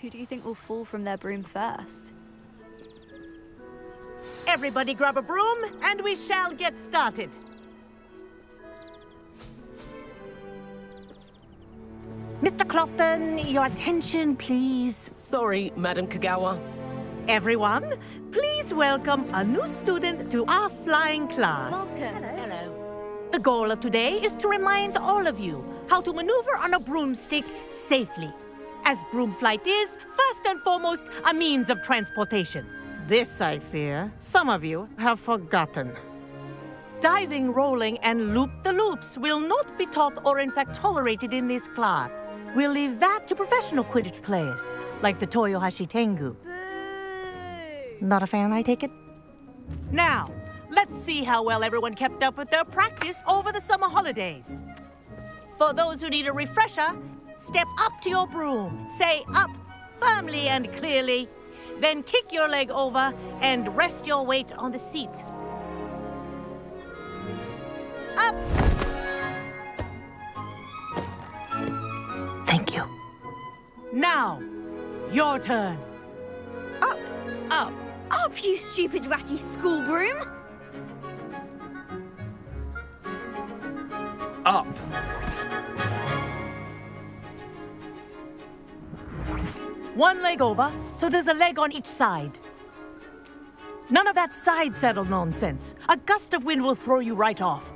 Who do you think will fall from their broom first? Everybody grab a broom, and we shall get started. Mr. Clopton, your attention, please. Sorry, Madam Kagawa. Everyone, please welcome a new student to our flying class. Welcome. Hello. The goal of today is to remind all of you how to maneuver on a broomstick safely, as broom flight is, first and foremost, a means of transportation. This, I fear, some of you have forgotten. Diving, rolling, and loop-the-loops will not be taught or in fact tolerated in this class. We'll leave that to professional Quidditch players, like the Toyohashi Tengu. Boo! Not a fan, I take it? Now, let's see how well everyone kept up with their practice over the summer holidays. For those who need a refresher, step up to your broom, say up firmly and clearly, then kick your leg over and rest your weight on the seat. Up! Thank you. Now, your turn. Up! Up. Up, you stupid ratty school broom! Up. One leg over, so there's a leg on each side. None of that side saddle nonsense. A gust of wind will throw you right off.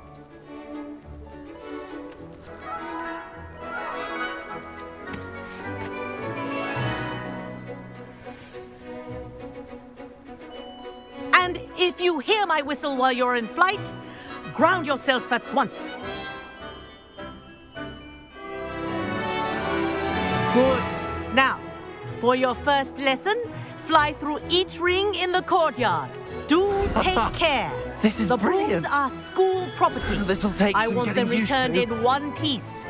And if you hear my whistle while you're in flight, ground yourself at once. Good. Now, for your first lesson, fly through each ring in the courtyard. Do take care. This is the brilliant. brooms are school property. This'll take I some want them getting used returned to. in one piece.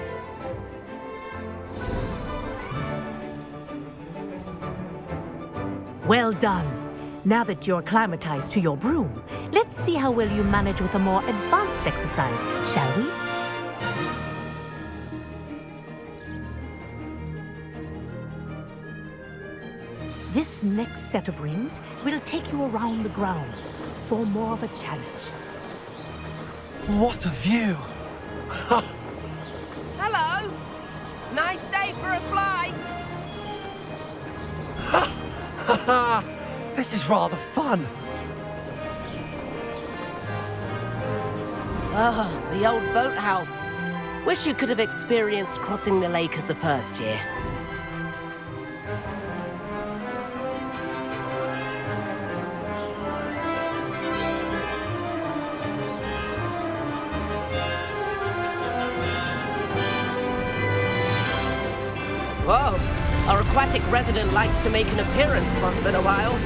Well done. Now that you're acclimatized to your broom, let's see how well you manage with a more advanced exercise, shall we? This next set of rings will take you around the grounds for more of a challenge. What a view! Hello. Nice day for a flight. This is rather fun. Oh, the old boathouse. Wish you could have experienced crossing the lake as a first year. Whoa, our aquatic resident likes to make an appearance once in a while.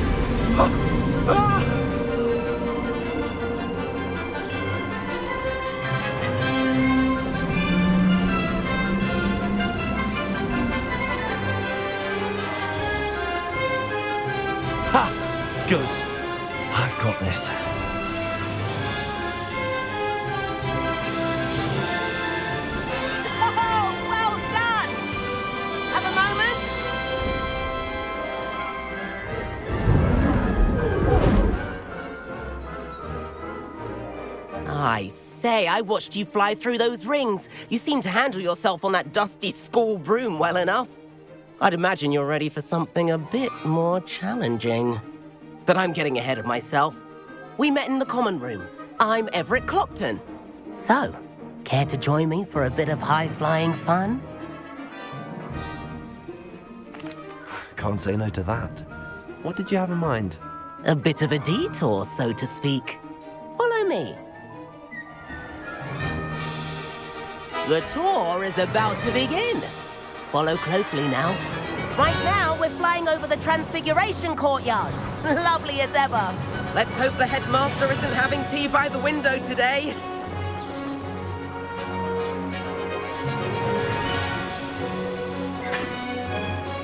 Ha! Good. I've got this. Oh, well done! Have a moment? I say, I watched you fly through those rings. You seem to handle yourself on that dusty school broom well enough. I'd imagine you're ready for something a bit more challenging. But I'm getting ahead of myself. We met in the common room. I'm Everett Clopton. So, care to join me for a bit of high-flying fun? Can't say no to that. What did you have in mind? A bit of a detour, so to speak. Follow me. The tour is about to begin. Follow closely now. Right now, we're flying over the Transfiguration Courtyard. Lovely as ever. Let's hope the headmaster isn't having tea by the window today.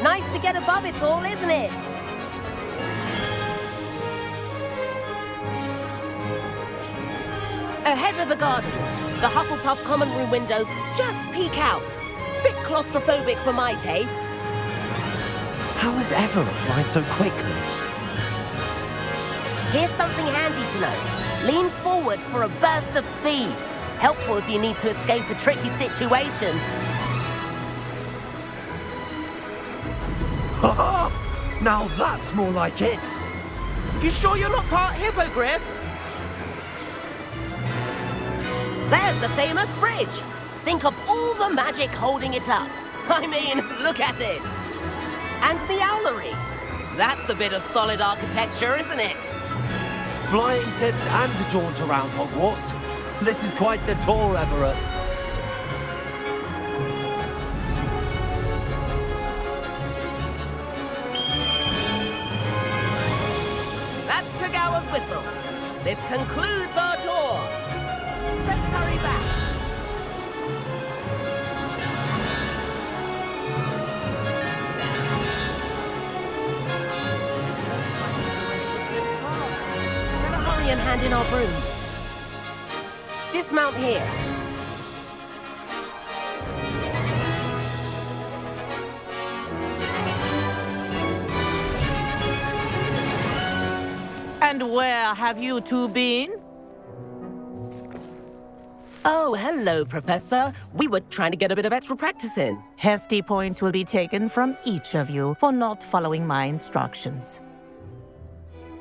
Nice to get above it all, isn't it? Ahead of the gardens, the Hufflepuff common room windows just peek out. Bit claustrophobic for my taste. How is Everett flying so quickly? Here's something handy to know. Lean forward for a burst of speed. Helpful if you need to escape a tricky situation. Now that's more like it. You sure you're not part hippogriff? There's the famous bridge. Think of all the magic holding it up. I mean, look at it. And the owlery. That's a bit of solid architecture, isn't it? Flying tips and a jaunt around Hogwarts. This is quite the tour, Everett. That's Kagawa's whistle. This concludes our tour. Let's hurry back. Better hurry and hand in our brooms. Dismount here. And where have you two been? Oh, hello, Professor. We were trying to get a bit of extra practice in. Hefty points will be taken from each of you for not following my instructions.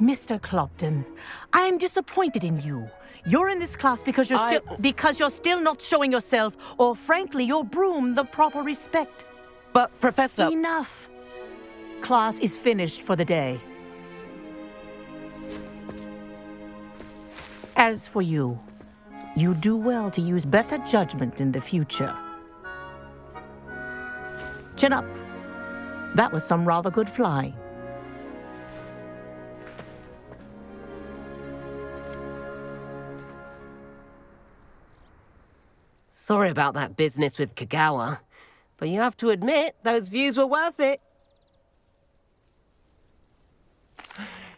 Mr. Clopton, I'm disappointed in you. You're in this class because you're still not showing yourself, or frankly, your broom, the proper respect. But, Professor... Enough. Class is finished for the day. As for you, you do well to use better judgment in the future. Chin up. That was some rather good flying. Sorry about that business with Kagawa, but you have to admit, those views were worth it.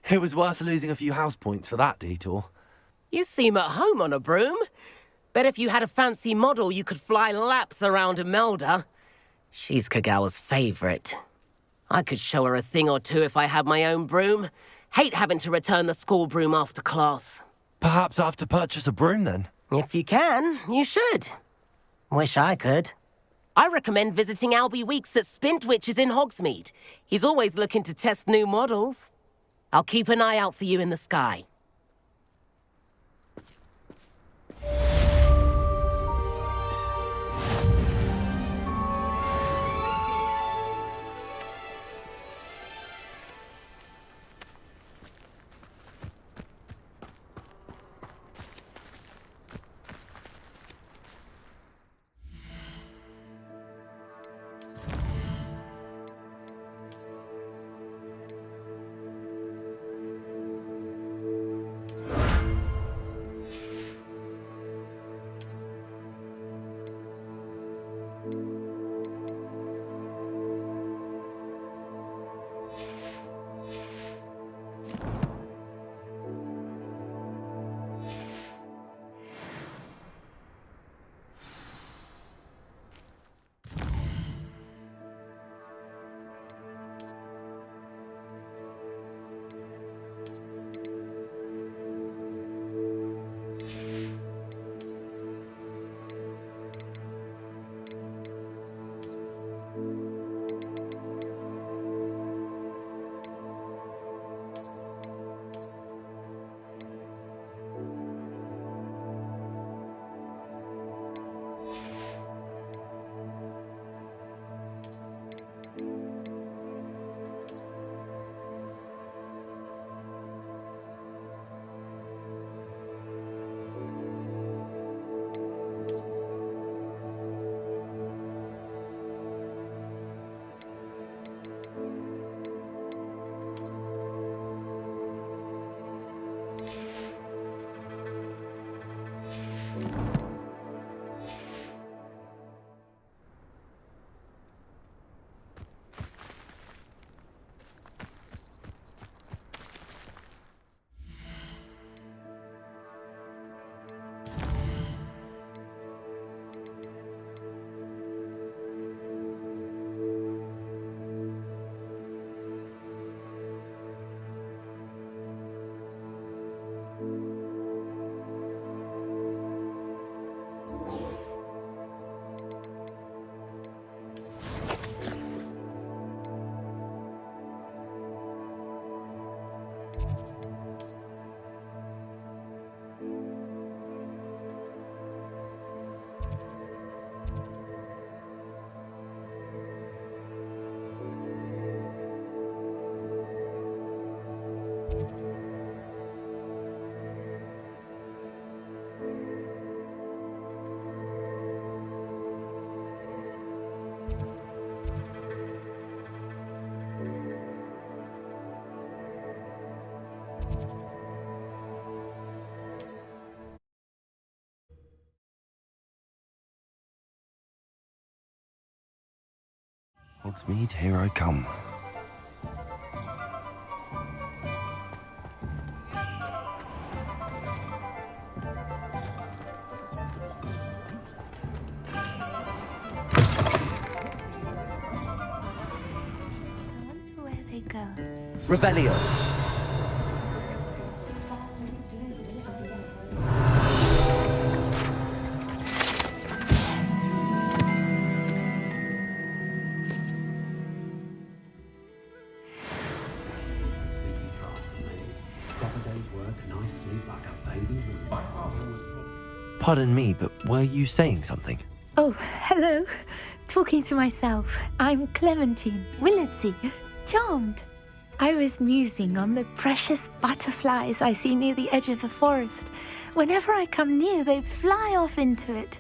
It was worth losing a few house points for that detour. You seem at home on a broom. Bet if you had a fancy model, you could fly laps around Imelda. She's Kagawa's favorite. I could show her a thing or two if I had my own broom. Hate having to return the school broom after class. Perhaps I have to purchase a broom then. If you can, you should. Wish I could. I recommend visiting Albie Weeks at Spintwitches in Hogsmeade. He's always looking to test new models. I'll keep an eye out for you in the sky. Hogsmeade, here I come. Where they go? Revelio. Pardon me, but were you saying something? Oh, hello. Talking to myself. I'm Clementine Willardsey. Charmed. I was musing on the precious butterflies I see near the edge of the forest. Whenever I come near, they fly off into it.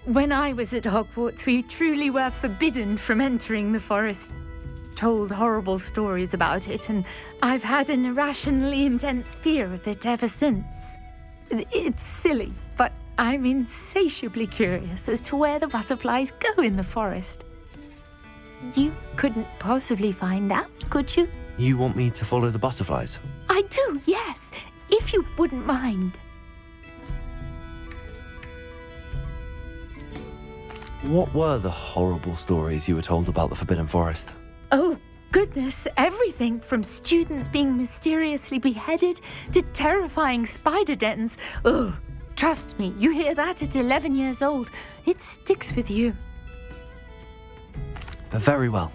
When I was at Hogwarts, we truly were forbidden from entering the forest. Told horrible stories about it, and I've had an irrationally intense fear of it ever since. It's silly, but I'm insatiably curious as to where the butterflies go in the forest. You couldn't possibly find out, could you? You want me to follow the butterflies? I do, yes, if you wouldn't mind. What were the horrible stories you were told about the Forbidden Forest? Oh, goodness, everything from students being mysteriously beheaded to terrifying spider dens. Oh, trust me, you hear that at 11 years old, it sticks with you. Very well.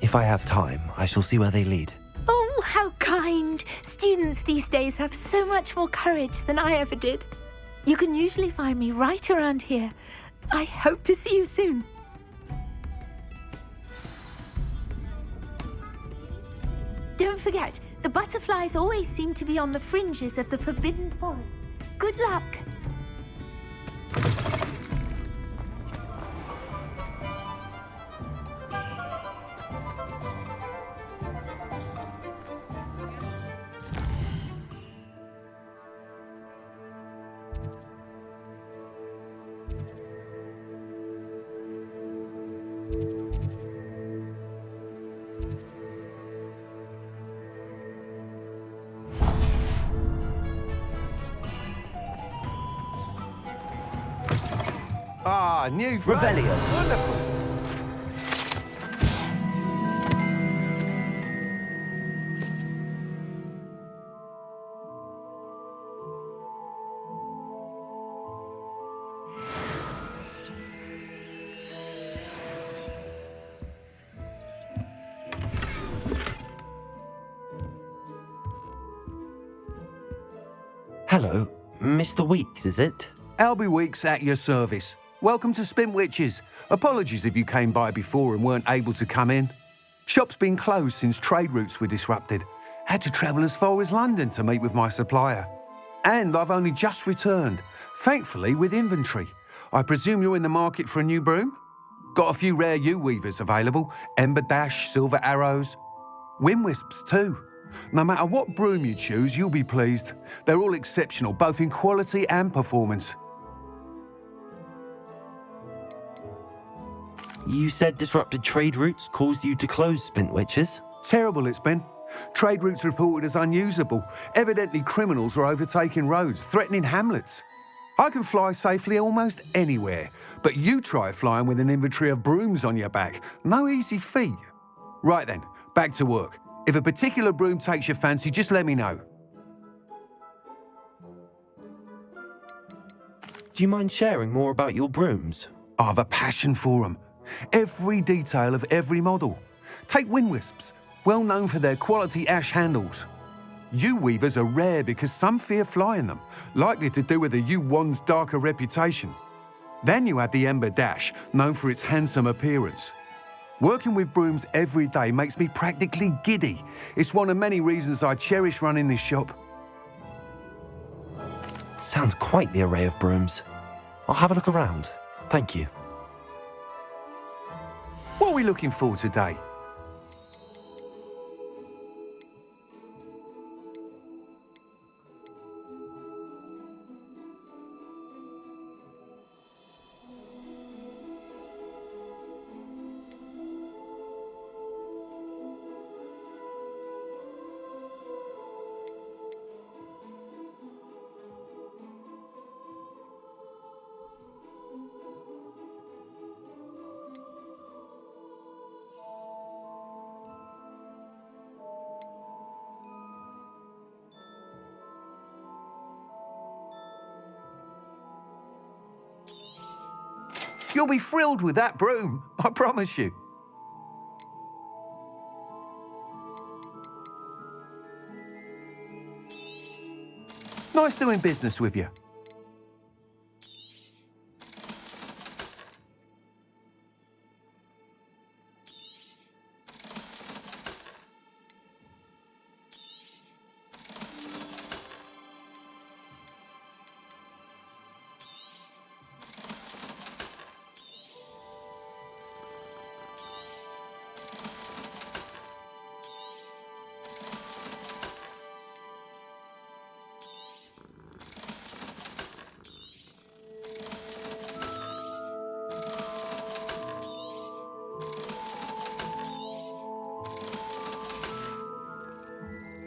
If I have time, I shall see where they lead. Oh, how kind. Students these days have so much more courage than I ever did. You can usually find me right around here. I hope to see you soon. Don't forget, the butterflies always seem to be on the fringes of the Forbidden Forest. Good luck. Ah, new face. Revelio. Wonderful. Hello, Mr. Weeks, is it? Albie Weeks at your service. Welcome to Spintwitches. Apologies if you came by before and weren't able to come in. Shop's been closed since trade routes were disrupted. Had to travel as far as London to meet with my supplier. And I've only just returned, thankfully with inventory. I presume you're in the market for a new broom? Got a few rare yew-weavers available, Ember Dash, Silver Arrows. Wind-wisps too. No matter what broom you choose, you'll be pleased. They're all exceptional, both in quality and performance. You said disrupted trade routes caused you to close Spintwitches? Terrible it's been. Trade routes reported as unusable. Evidently criminals are overtaking roads, threatening hamlets. I can fly safely almost anywhere, but you try flying with an inventory of brooms on your back. No easy feat. Right then, back to work. If a particular broom takes your fancy, just let me know. Do you mind sharing more about your brooms? I've a passion for them. Every detail of every model. Take Wind-wisps, well known for their quality ash handles. Yew-weavers are rare because some fear flying them, likely to do with the yew-wand's darker reputation. Then you have the Ember Dash, known for its handsome appearance. Working with brooms every day makes me practically giddy. It's one of many reasons I cherish running this shop. Sounds quite the array of brooms. I'll have a look around. Thank you. What are we looking for today? You'll be thrilled with that broom, I promise you. Nice doing business with you.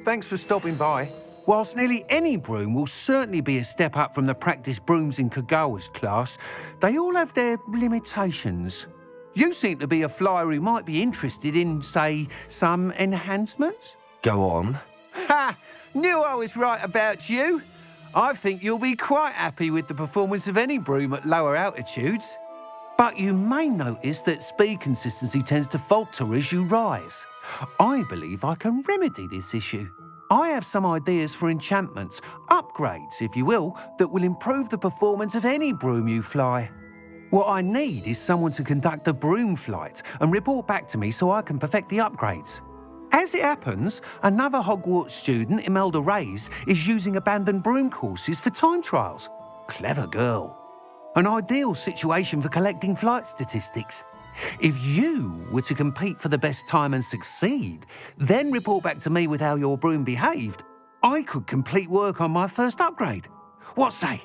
Thanks for stopping by. Whilst nearly any broom will certainly be a step up from the practice brooms in Kagawa's class, they all have their limitations. You seem to be a flyer who might be interested in, say, some enhancements? Go on. Ha! Knew I was right about you. I think you'll be quite happy with the performance of any broom at lower altitudes. But you may notice that speed consistency tends to falter as you rise. I believe I can remedy this issue. I have some ideas for enchantments, upgrades, if you will, that will improve the performance of any broom you fly. What I need is someone to conduct a broom flight and report back to me so I can perfect the upgrades. As it happens, another Hogwarts student, Imelda Reyes, is using abandoned broom courses for time trials. Clever girl. An ideal situation for collecting flight statistics. If you were to compete for the best time and succeed, then report back to me with how your broom behaved, I could complete work on my first upgrade. What say?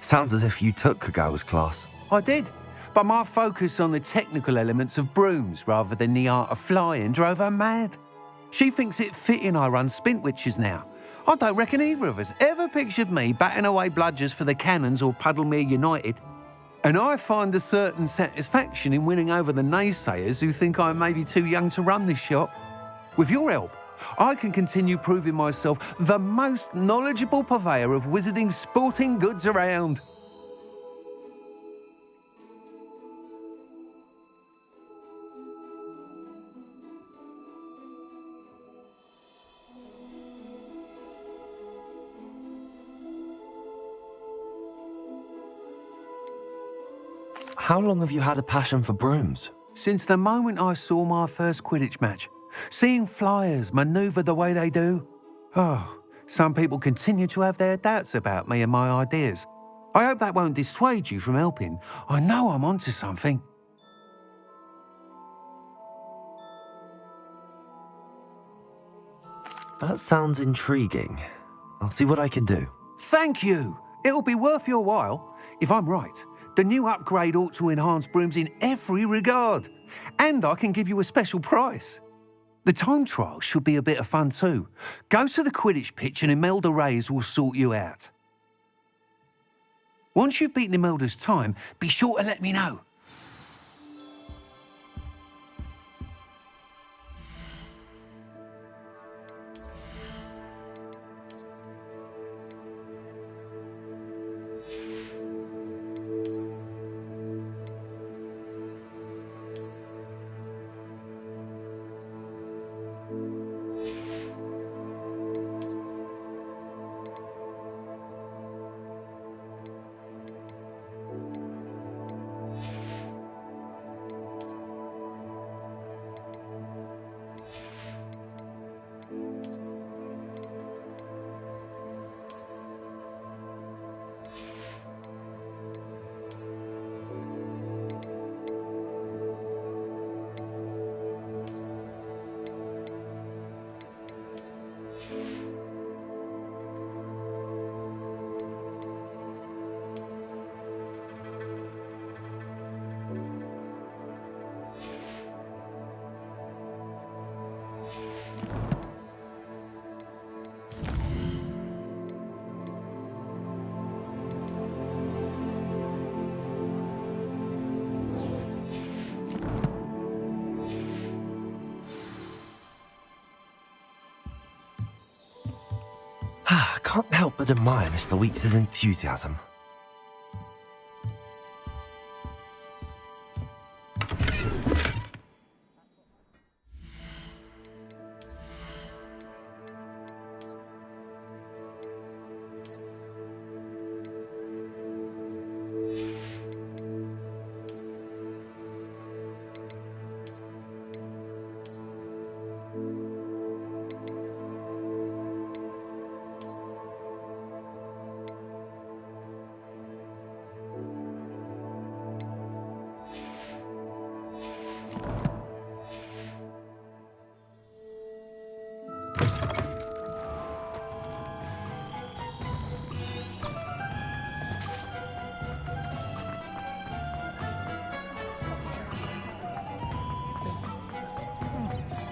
Sounds as if you took Kagawa's class. I did, but my focus on the technical elements of brooms rather than the art of flying drove her mad. She thinks it fitting I run Spintwitches now. I don't reckon either of us ever pictured me batting away bludgers for the Cannons or Puddlemere United. And I find a certain satisfaction in winning over the naysayers who think I may be too young to run this shop. With your help, I can continue proving myself the most knowledgeable purveyor of wizarding sporting goods around. How long have you had a passion for brooms? Since the moment I saw my first Quidditch match, seeing flyers manoeuvre the way they do. Oh, some people continue to have their doubts about me and my ideas. I hope that won't dissuade you from helping. I know I'm onto something. That sounds intriguing. I'll see what I can do. Thank you. It'll be worth your while. If I'm right, the new upgrade ought to enhance brooms in every regard. And I can give you a special price. The time trial should be a bit of fun too. Go to the Quidditch pitch and Imelda Reyes will sort you out. Once you've beaten Imelda's time, be sure to let me know. help but admire Mr. Weeks' enthusiasm.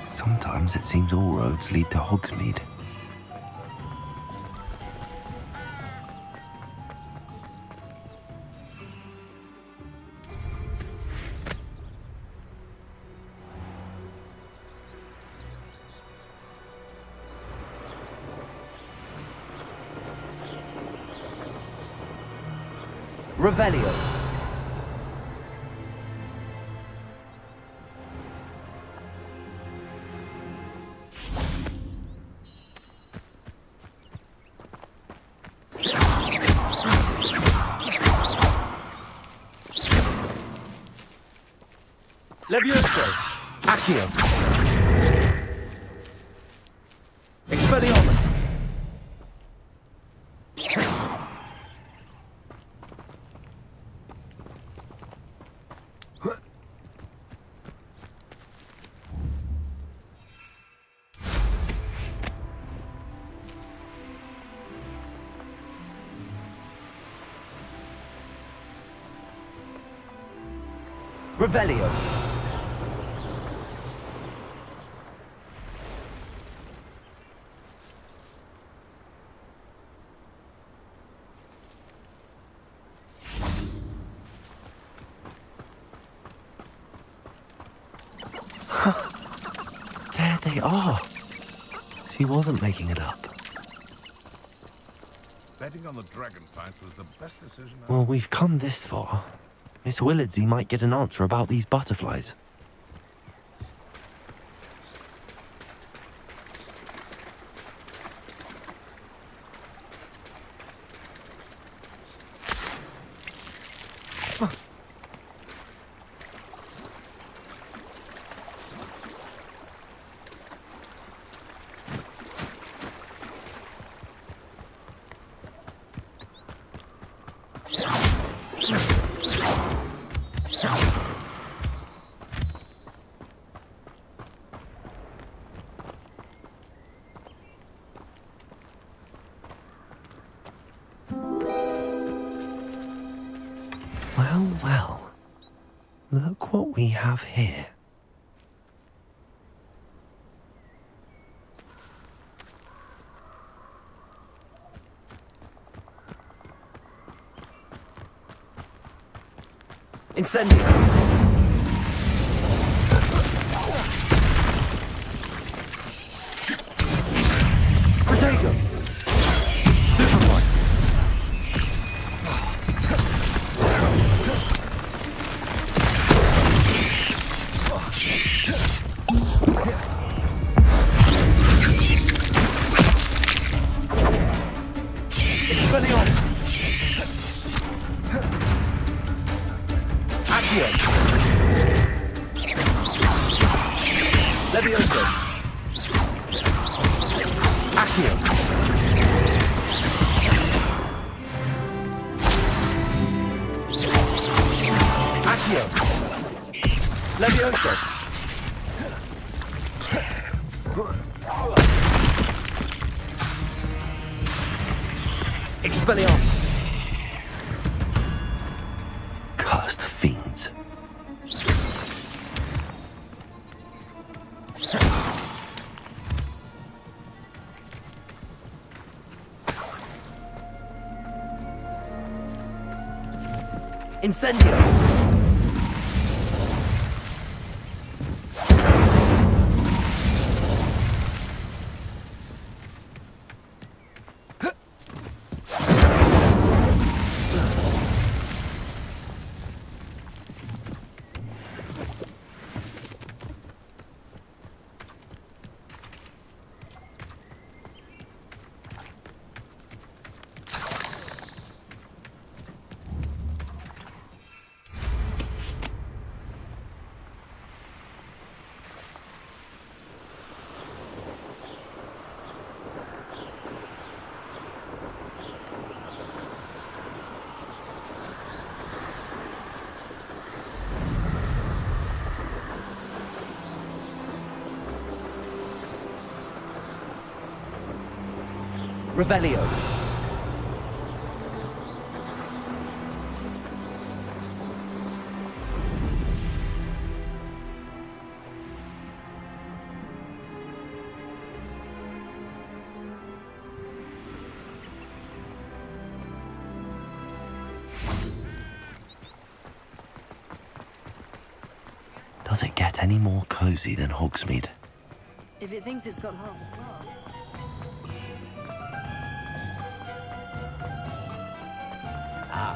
Sometimes it seems all roads lead to Hogsmeade. Revelio. Levioso. Accio. Expelliarmus. Revelio. There they are. She wasn't making it up. Betting on the dragon fight was the best decision Well, we've come this far. Miss Willardsey might get an answer about these butterflies. Well, well. Look what we have here. Incendio. Protego. Stupefy. Expelliarmus. Accio. Levioso. Accio. Accio. Levioso. Expelliarmus. Cursed fiends. Incendio. Revelio. Does it get any more cozy than Hogsmeade? If it thinks it's got half a class.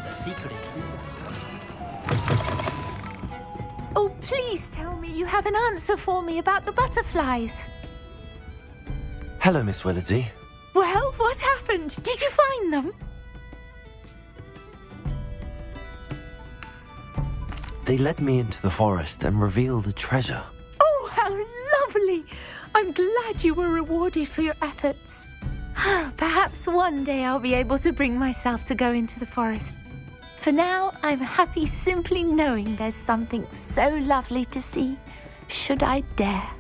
The secret. Oh, please tell me you have an answer for me about the butterflies. Hello, Miss Willardsey. Well, what happened? Did you find them? They led me into the forest and revealed a treasure. Oh, how lovely! I'm glad you were rewarded for your efforts. Perhaps one day I'll be able to bring myself to go into the forest. For now, I'm happy simply knowing there's something so lovely to see, should I dare.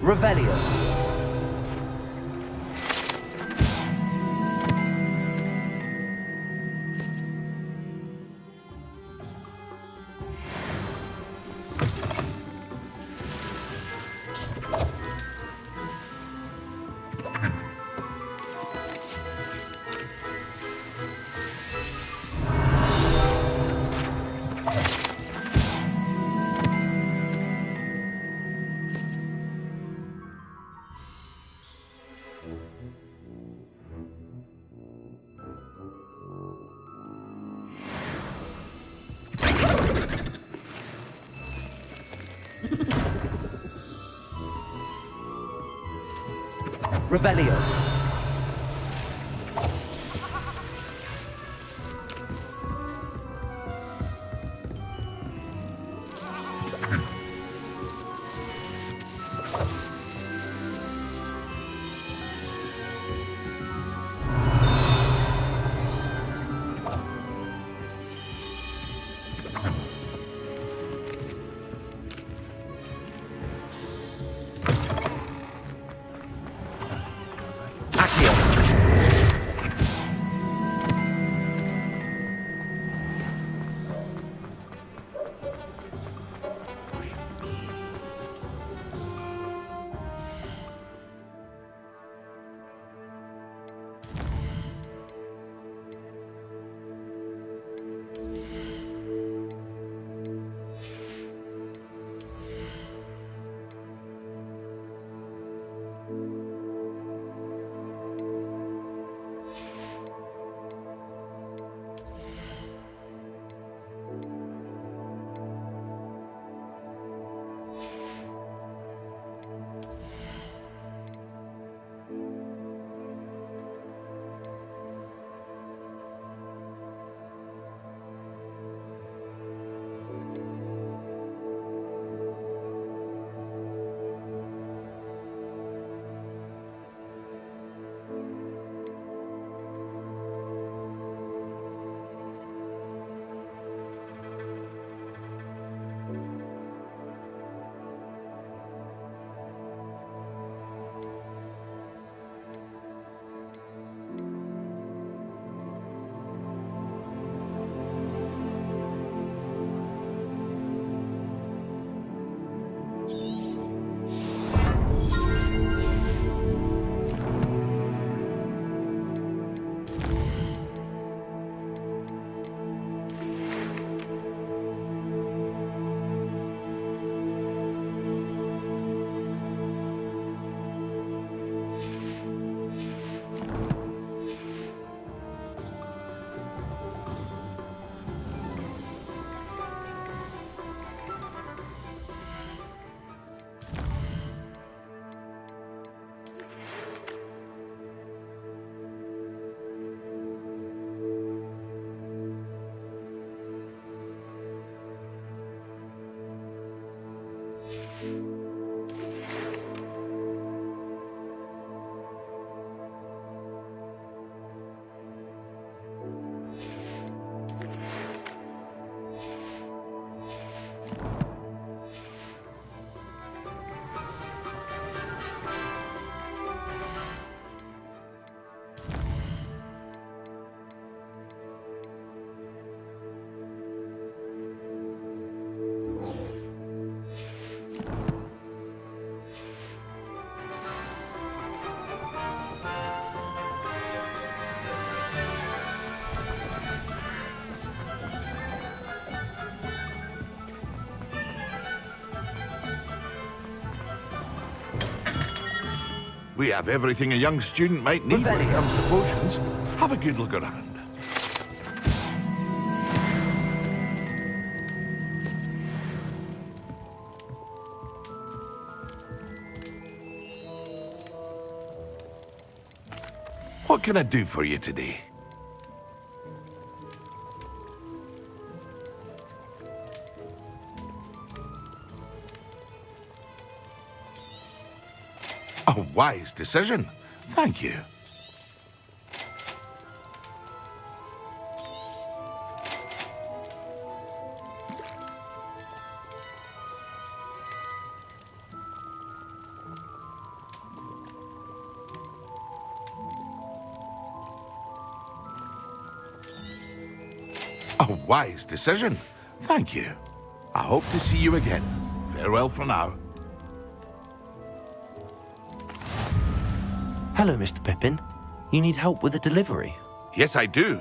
Revelio. Revelio. We have everything a young student might need when it comes to potions. Have a good look around. What can I do for you today? A wise decision. Thank you. A wise decision. Thank you. I hope to see you again. Farewell for now. Hello, Mr. Pippin. You need help with a delivery? Yes, I do.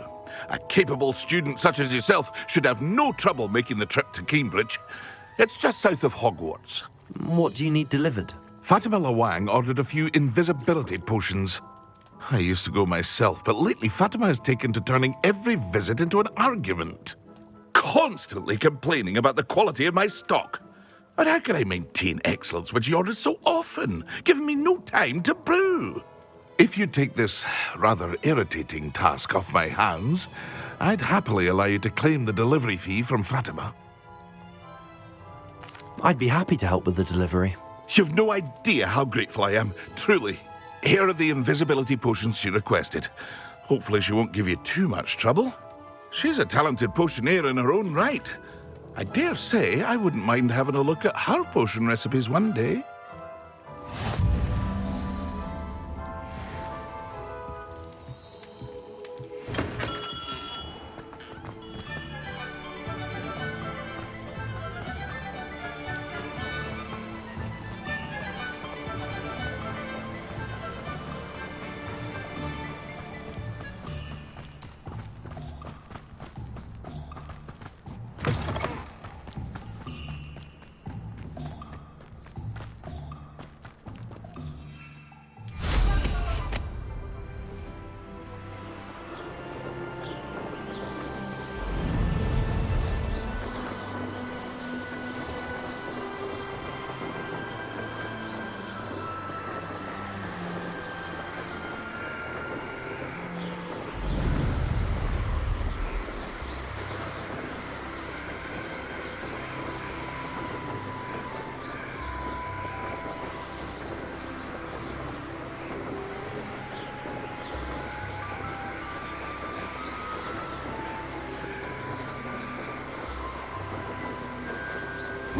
A capable student such as yourself should have no trouble making the trip to Cambridge. It's just south of Hogwarts. What do you need delivered? Fatima Lawang ordered a few invisibility potions. I used to go myself, but lately Fatima has taken to turning every visit into an argument. Constantly complaining about the quality of my stock. But how can I maintain excellence when she orders so often, giving me no time to brew? If you take this rather irritating task off my hands, I'd happily allow you to claim the delivery fee from Fatima. I'd be happy to help with the delivery. You've no idea how grateful I am, truly. Here are the invisibility potions she requested. Hopefully she won't give you too much trouble. She's a talented potioneer in her own right. I dare say I wouldn't mind having a look at her potion recipes one day.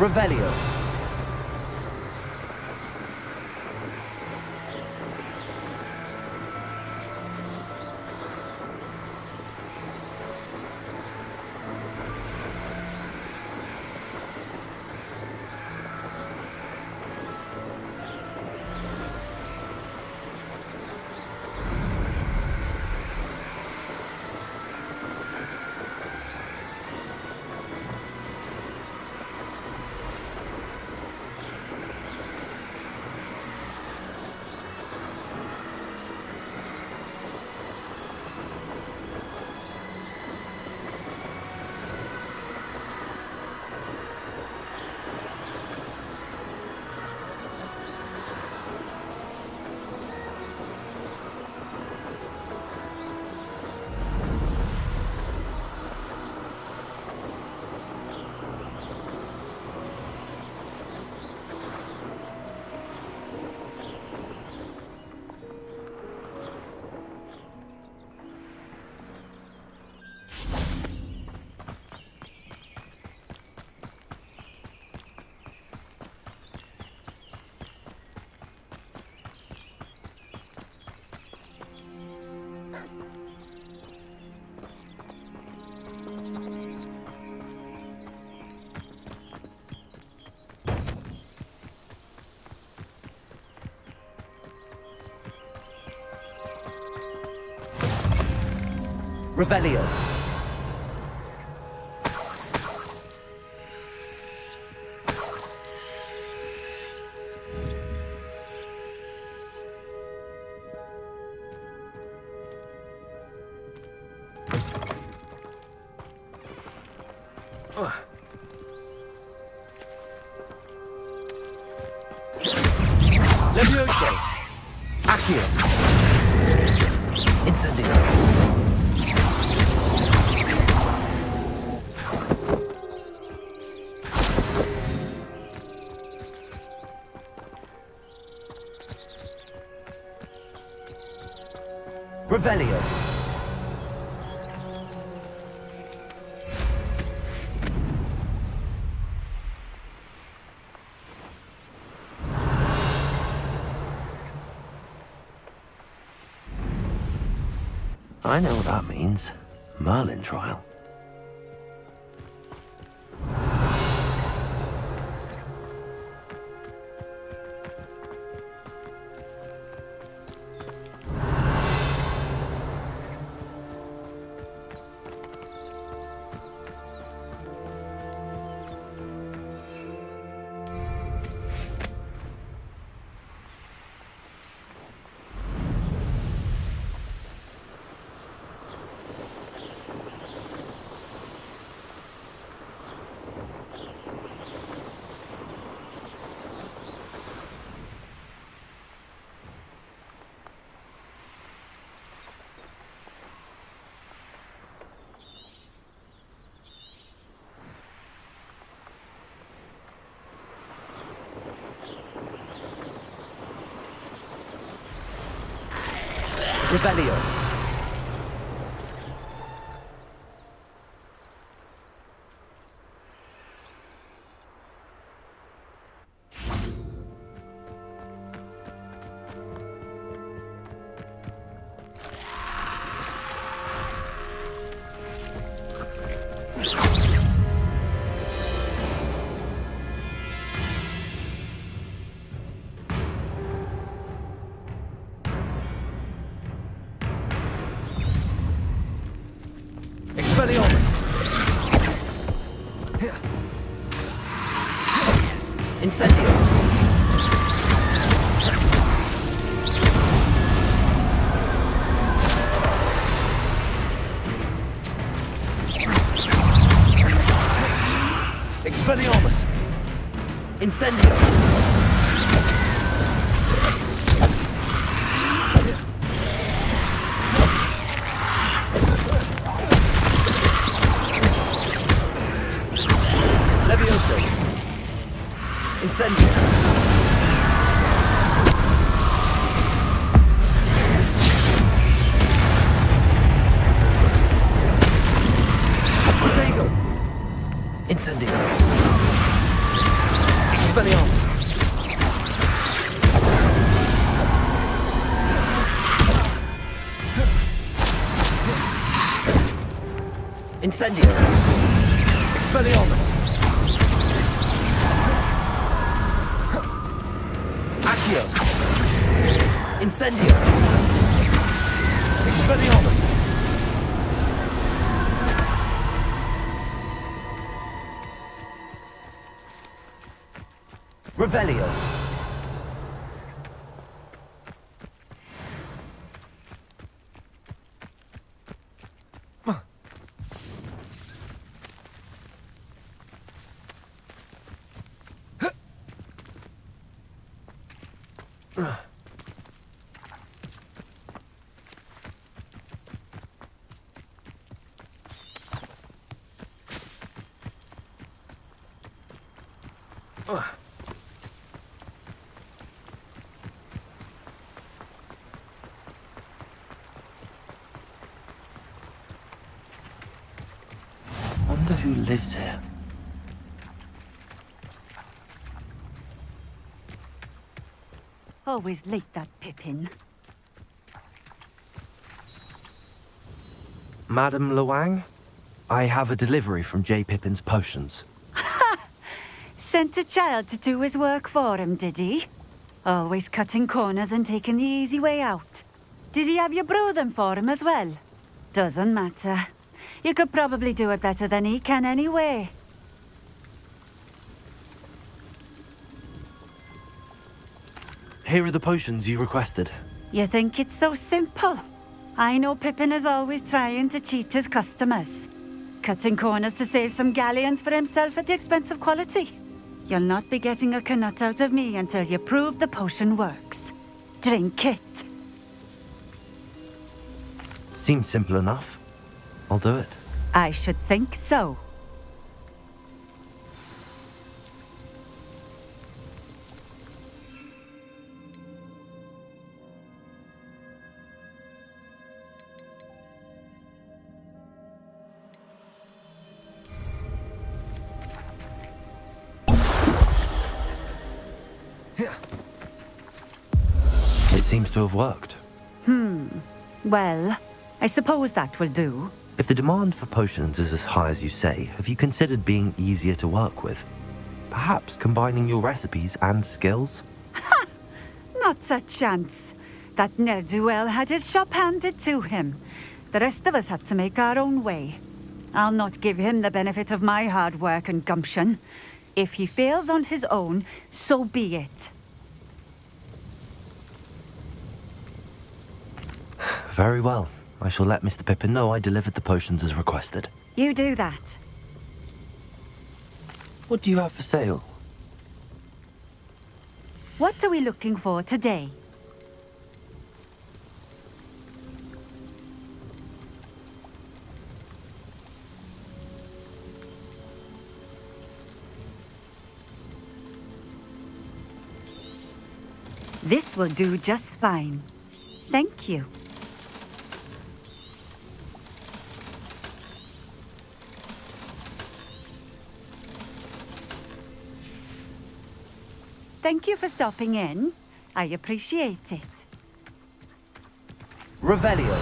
Revelio. Revelio. Levioso! Accio! Incendio! Revelio! I know what that means. Merlin trial. Revelio. Expelliarmus! Incendio! Expelliarmus! Incendio! Levioso! Incendio! Protego! Incendio! Expelliarmus! Incendio! Expelliarmus! Accio! Incendio! Expelliarmus! Revelio! Wonder who lives here. Always late, that Pippin. Madam Luang, I have a delivery from J. Pippin's potions. Sent a child to do his work for him, did he? Always cutting corners and taking the easy way out. Did he have you brew them for him as well? Doesn't matter. You could probably do it better than he can anyway. Here are the potions you requested. You think it's so simple? I know Pippin is always trying to cheat his customers. Cutting corners to save some galleons for himself at the expense of quality. You'll not be getting a canut out of me until you prove the potion works. Drink it. Seems simple enough. I'll do it. I should think so. It seems to have worked. Well, I suppose that will do. If the demand for potions is as high as you say, have you considered being easier to work with? Perhaps combining your recipes and skills? Not a chance. That ne'er-do-well had his shop handed to him. The rest of us had to make our own way. I'll not give him the benefit of my hard work and gumption. If he fails on his own, so be it. Very well. I shall let Mr. Pippin know I delivered the potions as requested. You do that. What do you have for sale? What are we looking for today? This will do just fine. Thank you. Thank you for stopping in. I appreciate it. Revelio.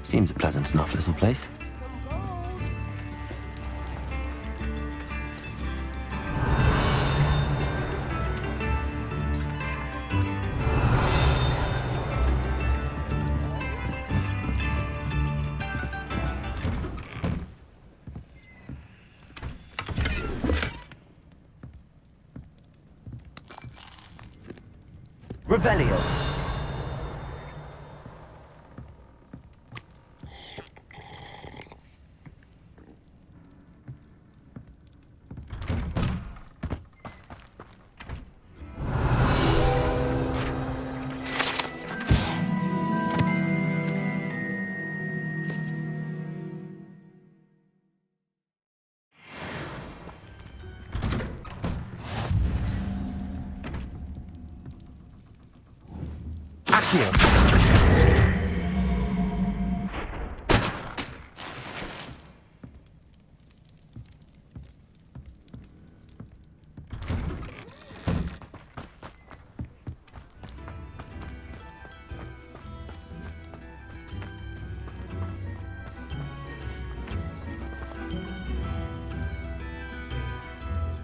Seems a pleasant enough little place. Revelio. Accio.